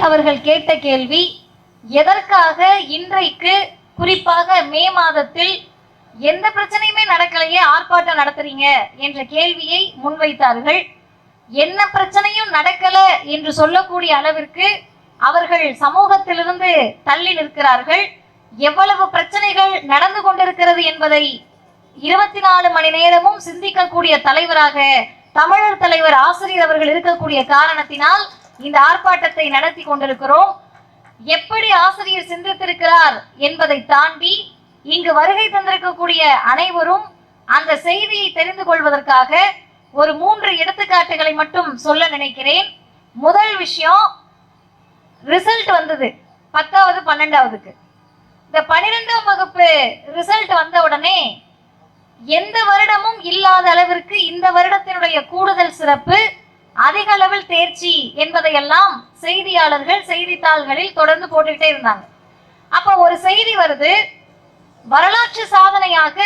அவர்கள் கேட்ட கேள்வி, எதற்காக இன்றைக்கு குறிப்பாக மே மாதத்தில் எந்த பிரச்சனையுமே நடக்கலையே ஆர்ப்பாட்டம் நடத்துறீங்க என்ற கேள்வியை முன்வைத்தார்கள். என்ன பிரச்சனையும் நடக்கல என்று சொல்லக்கூடிய அளவிற்கு அவர்கள் சமூகத்திலிருந்து தள்ளி நிற்கிறார்கள். எவ்வளவு பிரச்சனைகள் நடந்து கொண்டிருக்கிறது என்பதை 24 மணி நேரமும் சிந்திக்கக்கூடிய தலைவராக தமிழர் தலைவர் ஆசிரியர் அவர்கள் இருக்கக்கூடிய காரணத்தினால் இந்த ஆர்ப்பாட்டத்தை நடத்தி கொண்டிருக்கிறோம். எப்படி ஆசிரியர் சிந்தித்திருக்கிறார் என்பதை தாண்டி இங்கு வருகை தந்திருக்கக்கூடிய அனைவரும் அந்த செய்தியை தெரிந்து கொள்வதற்காக ஒரு 3 எடுத்துக்காட்டுகளை மட்டும் சொல்ல நினைக்கிறேன். முதல் விஷயம், ரிசல்ட் வந்தது 10வது 12வதுக்கு. இந்த 12ஆம் வகுப்பு ரிசல்ட் வந்த உடனே எந்த வருடமும் இல்லாத அளவிற்கு இந்த வருடத்தினுடைய கூடுதல் சிறப்பு, அதிக அளவில் தேர்ச்சி என்பதையெல்லாம் செய்தியாளர்கள் செய்தித்தாள்களில் தொடர்ந்து போட்டுக்கிட்டே இருந்தாங்க. அப்ப ஒரு செய்தி வருது, வரலாற்று சாதனையாக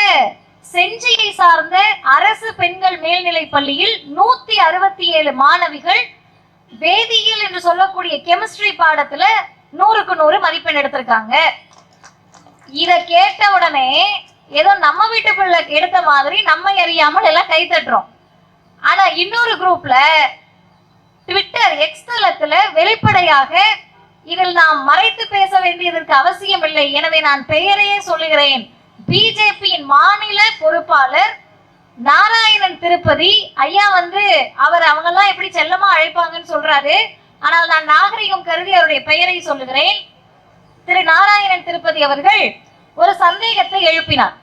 செஞ்சியை சார்ந்த அரசு பெண்கள் மேல்நிலை பள்ளியில் 167 மாணவிகள் வேதியியல் என்று சொல்லக்கூடிய கெமிஸ்ட்ரி பாடத்துல 100க்கு 100 மதிப்பெண் எடுத்திருக்காங்க. இத கேட்ட உடனே ஏதோ நம்ம வீட்டு பிள்ளை எடுத்த மாதிரி நம்ம அறியாமல் எல்லாம் கை தட்டுறோம். ஆனா இன்னொரு குரூப்ல ட்விட்டர் எக்ஸ் தளத்துல வெளிப்படையாக இதில் நாம் மறைத்து பேச வேண்டியதற்கு அவசியம் இல்லை, எனவே நான் பெயரையே சொல்லுகிறேன். பிஜேபியின் மாநில பொறுப்பாளர் நாராயணன் திருப்பதி ஐயா அவங்கெல்லாம் எப்படி செல்லமா அழைப்பாங்கன்னு சொல்றாரு. ஆனால் நான் நாகரிகம் கருதி அவருடைய பெயரை சொல்லுகிறேன். திரு நாராயணன் திருப்பதி அவர்கள் ஒரு சந்தேகத்தை எழுப்பினார்.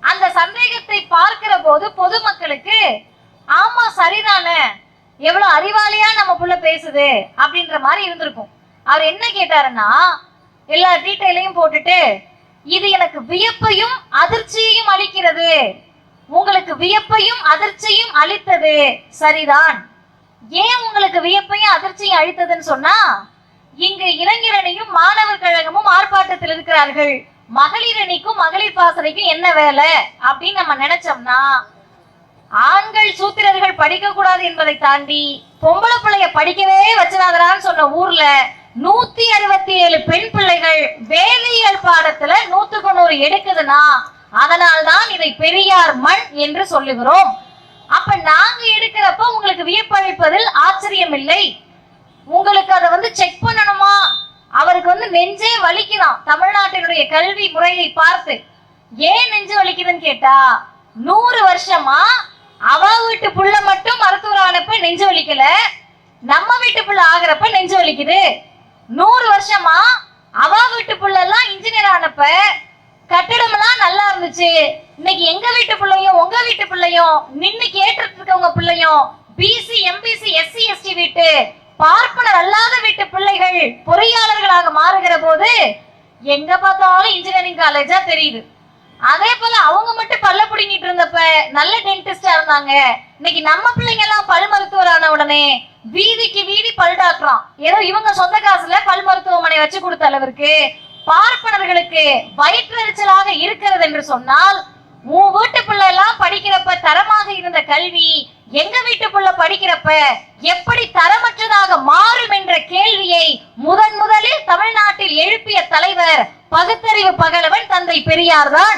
அந்த சந்தேகத்தை பார்க்கிற போது பொதுமக்களுக்கு ஆமா சரிதானே, எவ்வளவு அறிவாளியா நம்ம புள்ள பேசுது அப்படின்ற மாதிரி இருந்திருக்கும். அவர் என்ன கேட்டாருன்னா, எல்லா டீட்டெயிலையும் போட்டுட்டு, இது எனக்கு வியப்பையும் அதிர்ச்சியையும் அளிக்கிறது, உங்களுக்கு வியப்பையும் அதிர்ச்சியும் அளித்தது சரிதான். ஏன் உங்களுக்கு வியப்பையும் அதிர்ச்சியும் அளித்ததுன்னு சொன்னா, இங்கு இளைஞரணியும் மாணவர் கழகமும் ஆர்ப்பாட்டத்தில் இருக்கிறார்கள், மகளிர் அணிக்கும் மகளிர் பாசறைக்கும் என்ன வேலை அப்படின்னு நம்ம நினைச்சோம்னா, ஆண்கள் சூத்திரர்கள் படிக்க கூடாது என்பதை தாண்டி பொம்பளை பிள்ளைய படிக்கவே வச்சிடாதரான்னு சொன்ன ஊர்ல 167 பெண் பிள்ளைகள் வேதியியல் பாடத்துல 100க்கு 100 எடுக்குதுன்னா அதனால்தான் இதை பெரியார் மண் என்று சொல்லுகிறோம். அப்ப நாங்க எடுக்கிறப்ப உங்களுக்கு வியப்பளிப்பதில் ஆச்சரியம் இல்லை. உங்களுக்கு அதை செக் பண்ணணுமா? அவருக்கு நெஞ்சே வலிக்குதான் தமிழ்நாட்டினுடைய கல்வி முறையை பார்த்து. ஏன் நெஞ்சு வலிக்குதுன்னு கேட்டா, 100 வருஷமா அவ வீட்டு புள்ள மட்டும் மருத்துவர் ஆனப்ப நெஞ்சு வலிக்கல, நம்ம வீட்டு புள்ள ஆகிறப்ப நெஞ்சு வலிக்குது. 100 வருஷமா அவ வீட்டு புள்ள எல்லாம் இன்ஜினியர் ஆனப்ப கட்டிடம் எல்லாம் நல்லா இருந்துச்சு, இன்னைக்கு எங்க வீட்டு பிள்ளையும் உங்க வீட்டு பிள்ளையும் நின்னு கேட்டுட்டு இருக்கவங்க பிள்ளையும் பிசி எம்பிசி எஸ்சி எஸ்டி வீட்டு பார்ப்பனர் அல்லாத வீட்டு பிள்ளைகள் பொறியாளர்களாக மாறுகிற போது எங்க பார்த்தாலும் இன்ஜினியரிங் காலேஜா தெரியுது. அதே போல அவங்க மட்டும் பல்ல புடிங்கிட்டு இருந்தப்ப நல்ல டென்டிஸ்டா இருந்தாங்க, இன்னைக்கு நம்ம பிள்ளைங்க எல்லாம் பல் மருத்துவர் ஆன உடனே வீதிக்கு வீதி பல் டாக்டராம். ஏதோ இவங்க சொந்த காசுல பல் மருத்துவமனை வச்சு கொடுத்த அளவிற்கு பார்ப்பனர்களுக்கு வயிற்றெரிச்சலாக இருக்கிறது என்று சொன்னால், உன் வீட்டு பிள்ளை எல்லாம் படிக்கிறப்ப தரமாக இருந்த கல்வி எங்க வீட்டு பிள்ளை படிக்கிறப்ப எப்படி தரமற்றதாக மாறும் என்ற கேள்வியை முதலில் தமிழ்நாட்டில் எழுப்பிய தலைவர் பகுத்தறிவு பகலவன் தந்தை பெரியார் தான்.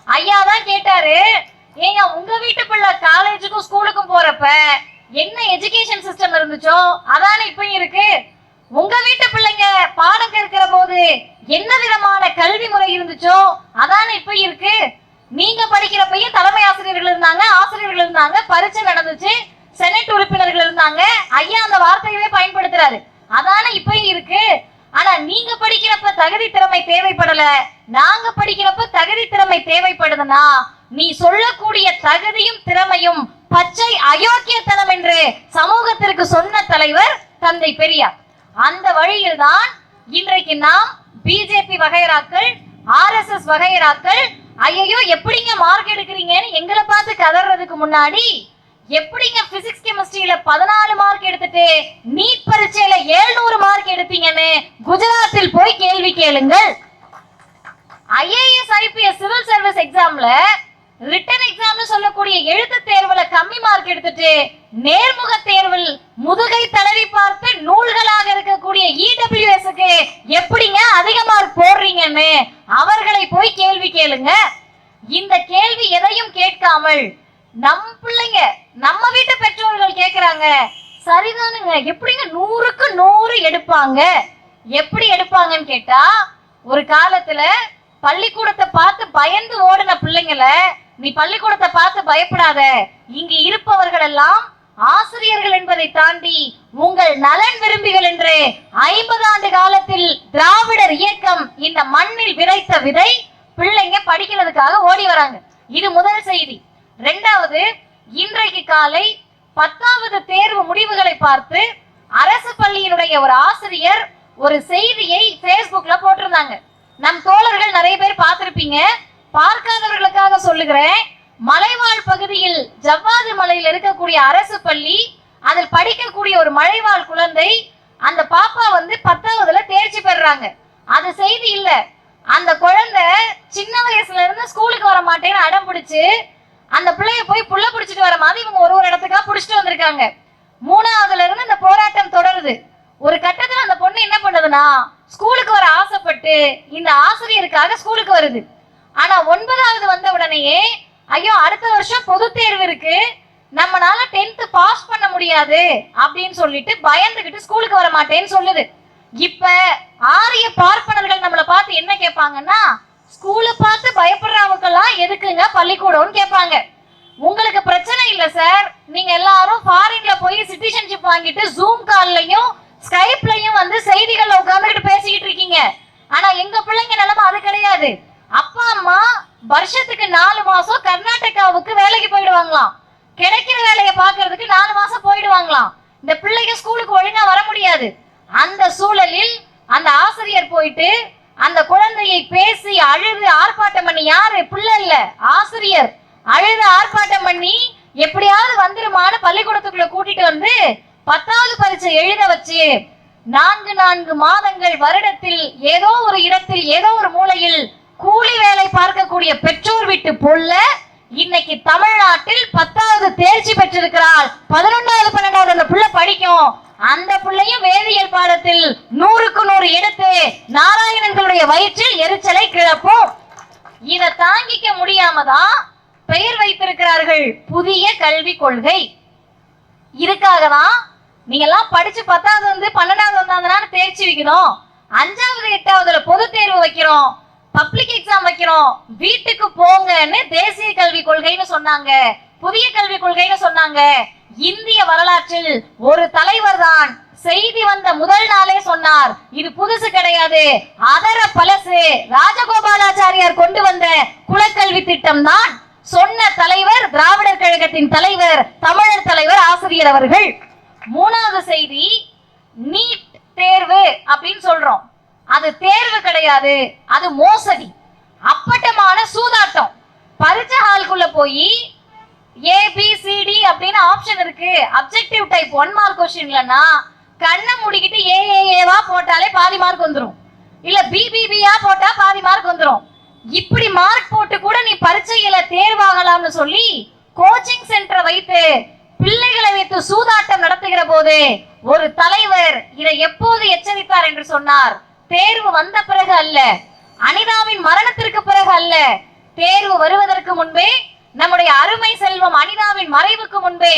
ஐயா தான் கேட்டாரு, ஏங்க உங்க வீட்டு பிள்ளை காலேஜுக்கும் ஸ்கூலுக்கும் போறப்ப என்ன எஜுகேஷன் சிஸ்டம் இருந்துச்சோ அதானே இப்பயும் இருக்கு, உங்க வீட்டு பிள்ளைங்க பாடம் கேட்கிற போது என்ன விதமான கல்வி முறை இருந்துச்சோ அதானே இப்பயும் இருக்கு. நீங்க படிக்கிறப்பையும் தலைமை ஆசிரியர்கள் இருந்தாங்க, ஆசிரியர்கள் இருந்தாங்க, பரீட்சை நடந்துச்சு, செனட் உறுப்பினர்கள் இருந்தாங்க. ஐயா அந்த வார்த்தையவே பயன்படுத்துறாரு, அதானே இப்பயும் இருக்கு. ஆனா நீங்க படிக்கிறப்ப தகுதி திறமை தேவைப்படல, நாங்க படிக்கிறப்ப தகுதி திறமை தேவைப்படுதுன்னா நீ சொல்லக்கூடிய தகுதியும் திறமையும் பச்சை அயோக்கியத்தனம் என்று சமூகத்திற்கு சொன்ன தலைவர் தந்தை பெரியார். அந்த வழியில் தான் இன்றைக்கு நாம் பிஜேபி வகைராக்கள், ஆர்எஸ்எஸ் வகைராக்கள் ஐயோ எப்படிங்க மார்க் எடுக்கிறீங்கன்னு எங்களை பார்த்து கதறதுக்கு முன்னாடி, எப்படிங்க பிசிக்ஸ் கெமிஸ்ட்ரியில 14 மார்க் எடுத்துட்டு நீட் பரீட்சையில 700 மார்க் எடுப்பீங்கன்னு குஜராத்தில் போய் கேள்வி கேளுங்கள். ஐஏஎஸ் ஐபிஎஸ் சிவில் சர்வீஸ் எக்ஸாம்ல ரிட்டன் எக்ஸாம்னு சொல்லக்கூடிய எழுத்து தேர்வுல கம்மி மார்க் எடுத்துட்டு நேர்முக தேர்வில் முதுகை தடவி பார்த்து நூல்களாக இருக்கக்கூடிய இடபிள்யூஎஸ்க்கு எப்படிங்க அதிக மார்க் போடுறீங்கன்னு அவர்களை போய் கேள்வி கேளுங்க. இந்த கேள்வி எதையும் கேட்காமல் நம் பிள்ளைங்க நம்ம வீட்டு பெற்றோர்கள் கேட்கிறாங்க. சரிதானுங்க, எப்படிங்க 100க்கு 100 எடுப்பாங்க? எப்படி எடுப்பாங்கன்னு கேட்டா, ஒரு காலத்துல பள்ளிக்கூடத்தை பார்த்து பயந்து ஓடின பிள்ளைங்களை நீ பள்ளிக்கூடத்தை பார்த்து பயப்படாத, இங்கு இருப்பவர்கள் எல்லாம் ஆசிரியர்கள் என்பதை தாண்டி உங்கள் நலன் விரும்பிகள் என்று 50 ஆண்டு காலத்தில் திராவிடர் இயக்கம் இந்த மண்ணில் விதைத்த விதை பிள்ளைங்க படிக்கிறதுக்காக ஓடி வராங்க. இது முதல் செய்தி. இரண்டாவது, இன்றைக்கு காலை 10வது தேர்வு முடிவுகளை பார்த்து அரசு பள்ளியினுடைய ஒரு ஆசிரியர் ஒரு செய்தியை Facebookல போட்டிருந்தாங்க. நம் தோழர்கள் நிறைய பேர் பார்த்திருப்பீங்க. பார்க்காதவர்களுக்காக சொல்லுகிறேன். மலைவாழ் பகுதியில் ஜவ்வாது மலையில் இருக்கக்கூடிய அரசு பள்ளி, அதில் படிக்கக்கூடிய ஒரு மலைவாழ் குழந்தை, அந்த பாப்பா 10வதுல தேர்ச்சி பெறாங்க. அது செய்தி இல்ல. அந்த குழந்தை சின்ன வயசுல இருந்து ஸ்கூலுக்கு வர மாட்டேன்னு அடம் பிடிச்சு அந்த பிள்ளைய போய் புள்ள பிடிச்சிட்டு வர மாதிரி இவங்க ஒரு இடத்துக்கா பிடிச்சிட்டு வந்திருக்காங்க. 3வதுல இருந்து இந்த போராட்டம் தொடருது. ஒரு கட்டத்துல அந்த பொண்ணு என்ன பண்ணுதுன்னா, ஸ்கூலுக்கு வர ஆசைப்பட்டு இந்த ஆசிரியருக்காக ஸ்கூலுக்கு வருது. ஆனா 9வது வந்த உடனேயே ஐயோ அடுத்த வருஷம் பொது தேர்வு இருக்கு, நம்மளால 10th பாஸ் பண்ண முடியாது அப்படின்னு சொல்லிட்டு பயந்துகிட்டு ஸ்கூலுக்கு வர மாட்டேன்னு சொல்லுது. இப்ப ஆரிய பார்ப்பனர்கள் நம்மளை பார்த்து என்ன கேட்பாங்கன்னா, ஸ்கூலை பார்த்து பயப்படுறவங்கெல்லாம் எதுக்குங்க பள்ளிக்கூடம்னு கேட்பாங்க. உங்களுக்கு பிரச்சனை இல்லை சார், நீங்க எல்லாரும் ஃபாரின்ல போய் சிட்டிசன்ஷிப் வாங்கிட்டு ஜூம் கால்லையும் ஸ்கைப்லையும் செய்திகள்ல உட்கார்ந்துட்டு பேசிக்கிட்டு இருக்கீங்க. ஆனா எங்க பிள்ளைங்க நிலைமை அது கிடையாது. அப்பா அம்மா வருஷத்துக்கு 4 மாசம் கர்நாடகாவுக்கு வேலைக்கு போயிடுவாங்களாம். கிடைக்கிற வேலையை பார்க்கறதுக்கு 4 மாசம் போயிடுவாங்களாம். இந்த பிள்ளைங்க ஸ்கூலுக்கு ஒழுங்கா வர முடியாது. அந்த சூழலில் அந்த ஆசிரியர் போயிட்டு அந்த குழந்தையை பேசி அழுது ஆர்ப்பாட்டம் பண்ணி, யாரு பிள்ளை இல்ல ஆசிரியர், அழுது ஆர்ப்பாட்டம் பண்ணி எப்படியாவது வந்துருமான பள்ளிக்கூடத்துக்குள்ள கூட்டிட்டு 10வது பரீட்சை எழுத வச்சு 4 மாதங்கள் வருடத்தில் ஏதோ ஒரு இடத்தில் ஏதோ ஒரு மூலையில் கூலி வேலை பார்க்கக்கூடிய பெற்றோர் வீட்டு புள்ள இன்னைக்கு தமிழ்நாட்டில் 10வது தேர்ச்சி பெற்றிருக்கிறாள். 11வது 12வது அந்த புள்ள படிக்கும். அந்த பிள்ளையும் வேதியியல் பாடத்தில் 100க்கு 100 எடுத்து நாராயணன்களுடைய வயிற்றில் எரிச்சலை கிளப்பும். இதை தாங்கிக்க முடியாம தான் பெயர் வைத்திருக்கிறார்கள் புதிய கல்விக் கொள்கை. இதுக்காக தான் நீங்க எல்லாம் படிச்சு 10வது 12வது வந்தாங்கன்னா தேர்ச்சி வைக்கணும், 5வது 8வதுல பொது தேர்வு வைக்கிறோம், பப்ளிக் எக்ஸாம் வைக்கிறோம், வீட்டுக்கு போங்கன்னு தேசிய கல்விக் கொள்கைன்னு சொன்னாங்க, புதிய கல்விக் கொள்கைன்னு சொன்னாங்க. இந்திய வரலாற்றில் ஒரு தலைவர் தான் செய்தி வந்த முதல் நாளே சொன்னார், இது புதுசு கிடையாது, அதர பழசு, ராஜகோபாலாச்சாரியார் கொண்டு வந்த குலக்கல்வி திட்டம் தான் சொன்ன தலைவர் திராவிடர் கழகத்தின் தலைவர் தமிழர் தலைவர் ஆசிரியர் அவர்கள். 3வது செய்தி, நீட் தேர்வு அப்படின்னு சொல்றோம். அது தேர்வு கிடையாது, அது மோசடி, அப்பட்டமான சூதாட்டம். பரீட்சை ஹாலுக்குள்ள போய் ABCD அப்படின்னு ஆப்ஷன் இருக்கு, அப்ஜெக்டிவ் டைப் 1 மார்க் கொஸ்டின்லனா கண்ணை மூடிக்கிட்டு ஏஏஏவா போட்டாலே பாதி மார்க் வந்துடும், இல்ல பிபிபியா போட்டா பாதி மார்க் வந்துடும். இப்படி மார்க் போட்டு கூட நீ பரீட்சையில தேர்வாகலாம்னு சொல்லி கோச்சிங் சென்டரை வைத்து பிள்ளைகளை வைத்து சூதாட்டம் நடத்துகிற போது ஒரு தலைவர் இதை எப்போது எச்சரித்தார் என்று சொன்னார், தேர்வு வந்த பிறகு அல்ல, அனிதாவின் மரணத்திற்கு பிறகு அல்ல, தேர்வு வருவதற்கு முன்பே, நம்முடைய அருமை செல்வம் அனிதாவின் மறைவுக்கு முன்பே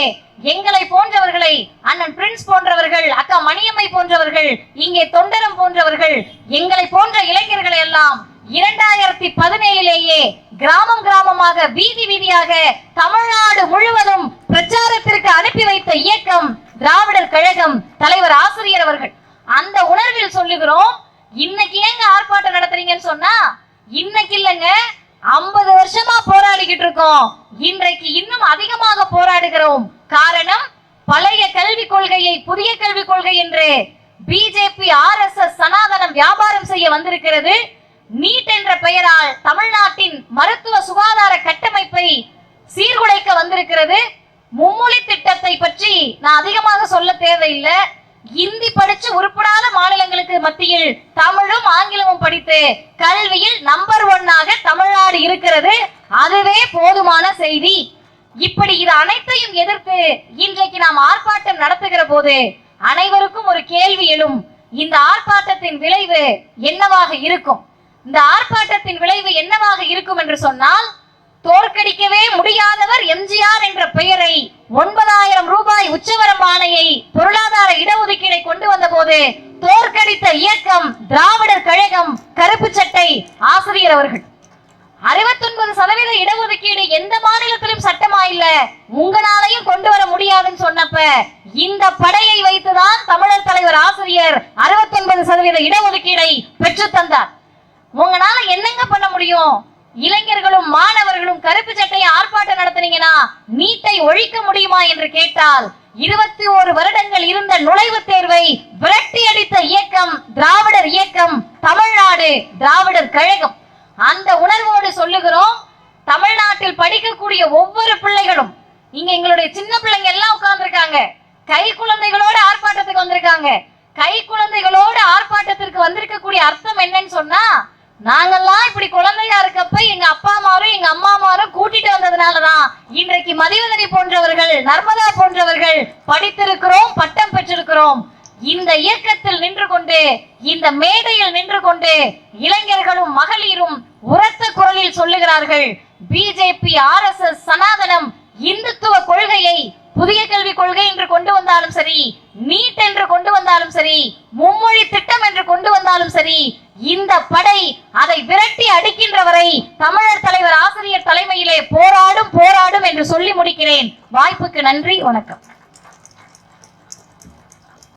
எங்களை போன்றவர்களை, அண்ணன் பிரின்ஸ் போன்றவர்கள், அக்கா மணியம்மை போன்றவர்கள், இங்கே தொண்டரம் போன்றவர்கள், எங்களை போன்ற இளைஞர்களை எல்லாம் 2017லேயே கிராமம் கிராமமாக வீதி வீதியாக தமிழ்நாடு முழுவதும் பிரச்சாரத்திற்கு அனுப்பி வைத்த இயக்கம் திராவிடர் கழகம், தலைவர் ஆசிரியர் அவர்கள். அந்த உணர்வில் சொல்லுகிறோம். இன்னைக்கு ஏங்க ஆர்ப்பாட்டம் நடத்துறீங்கன்னு சொன்னா, இன்னைக்கு இல்லைங்க, 50 வருஷமா போராடிக்கிட்டு இருக்கோம். இன்றைக்கு இன்னும் அதிகமாக போராடுகிறோம். காரணம், பழைய கல்விக் கொள்கையை புதிய கல்விக் கொள்கை என்று பிஜேபி RSS சனாதனம் வியாபாரம் செய்ய வந்திருக்கிறது. நீட் என்ற பெயரால் தமிழ்நாட்டின் மருத்துவ சுகாதார கட்டமைப்பை சீர்குலைக்க வந்திருக்கிறது. மும்மொழி திட்டத்தை பற்றி நான் அதிகமாக சொல்ல தேவையில்லை. இந்தி படிச்சு உருப்படாத மாநிலங்களுக்கு மத்தியில் தமிழும் ஆங்கிலமும் படித்து கல்வியில் நம்பர் 1 தமிழ்நாடு இருக்கிறது. அதுவே போதுமான செய்தி. இப்படி இது அனைத்தையும் எதிர்த்து இன்றைக்கு நாம் ஆர்ப்பாட்டம் நடத்துகிற போது அனைவருக்கும் ஒரு கேள்வி எழும். இந்த ஆர்ப்பாட்டத்தின் விளைவு என்னவாக இருக்கும்? இந்த ஆர்ப்பாட்டத்தின் விளைவு என்னவாக இருக்கும் என்று சொன்னால், தோற்கடிக்கவே முடியாதவர் எம்ஜிஆர் என்ற பெயரை 9,000 ரூபாய் உச்சவரம்பு ஆணையை பொருளாதார இடஒதுக்கீடை கொண்டு வந்த போது தோற்கடித்த இயக்கம் திராவிடர் கழகம், கருப்பு சட்டை ஆசிரியர் அவர்கள். 69% இடஒதுக்கீடு எந்த மாநிலத்திலும் சட்டமா இல்ல, உங்களாலையும் கொண்டு வர முடியாதுன்னு சொன்னப்ப இந்த படையை வைத்துதான் தமிழர் தலைவர் ஆசிரியர் 69% இடஒதுக்கீடை பெற்று தந்தார். உங்களால என்னங்க பண்ண முடியும்? இளைஞர்களும் மாணவர்களும் கருப்பு சட்டையை ஆர்ப்பாட்டம் நடத்தினீங்கன்னா நீட்டை ஒழிக்க முடியுமா என்று கேட்டால், 21 வருடங்கள் இருந்த நுழைவுத் தேர்வை விரட்டி அடித்த இயக்கம் திராவிடர் இயக்கம், தமிழ்நாடு திராவிடர் கழகம். அந்த உணர்வோடு சொல்லுகிறோம், தமிழ்நாட்டில் படிக்கக்கூடிய ஒவ்வொரு பிள்ளைகளும், இங்க எங்களுடைய சின்ன பிள்ளைங்க எல்லாம் உட்கார்ந்து இருக்காங்க, கை குழந்தைகளோட ஆர்ப்பாட்டத்துக்கு வந்திருக்காங்க. கை குழந்தைகளோட ஆர்ப்பாட்டத்திற்கு வந்திருக்கக்கூடிய அர்த்தம் என்னன்னு சொன்னா, நாங்கெல்லாம் இப்படி குழந்தையா இருக்கப்ப எங்க அப்பா அம்மாரும் எங்க அம்மா அம்மாரும் கூட்டிட்டு வந்ததுனாலதான் இன்றைக்கு மதிவதனி போன்றவர்கள், நர்மதா போன்றவர்கள் படித்திருக்கிறோம், பட்டம் பெற்றிருக்கிறோம். இந்த இயக்கத்தில் நின்று கொண்டு, இந்த மேடையில் நின்று கொண்டு இளைஞர்களும் மகளிரும் உரத்த குரலில் சொல்லுகிறார்கள், பிஜேபி, RSS, சனாதனம் இந்துத்துவ கொள்கையை புதிய கல்விக் கொள்கை என்று கொண்டு வந்தாலும் சரி, நீட் என்று கொண்டு வந்தாலும் சரி, மும்மொழி திட்டம் என்று கொண்டு வந்தாலும் சரி, இந்த படை அதை விரட்டி அடிக்கின்ற வரை தமிழர் தலைவர் ஆசிரியர் தலைமையிலே போராடும் என்று சொல்லி முடிக்கிறேன். வாய்ப்புக்கு நன்றி, வணக்கம்.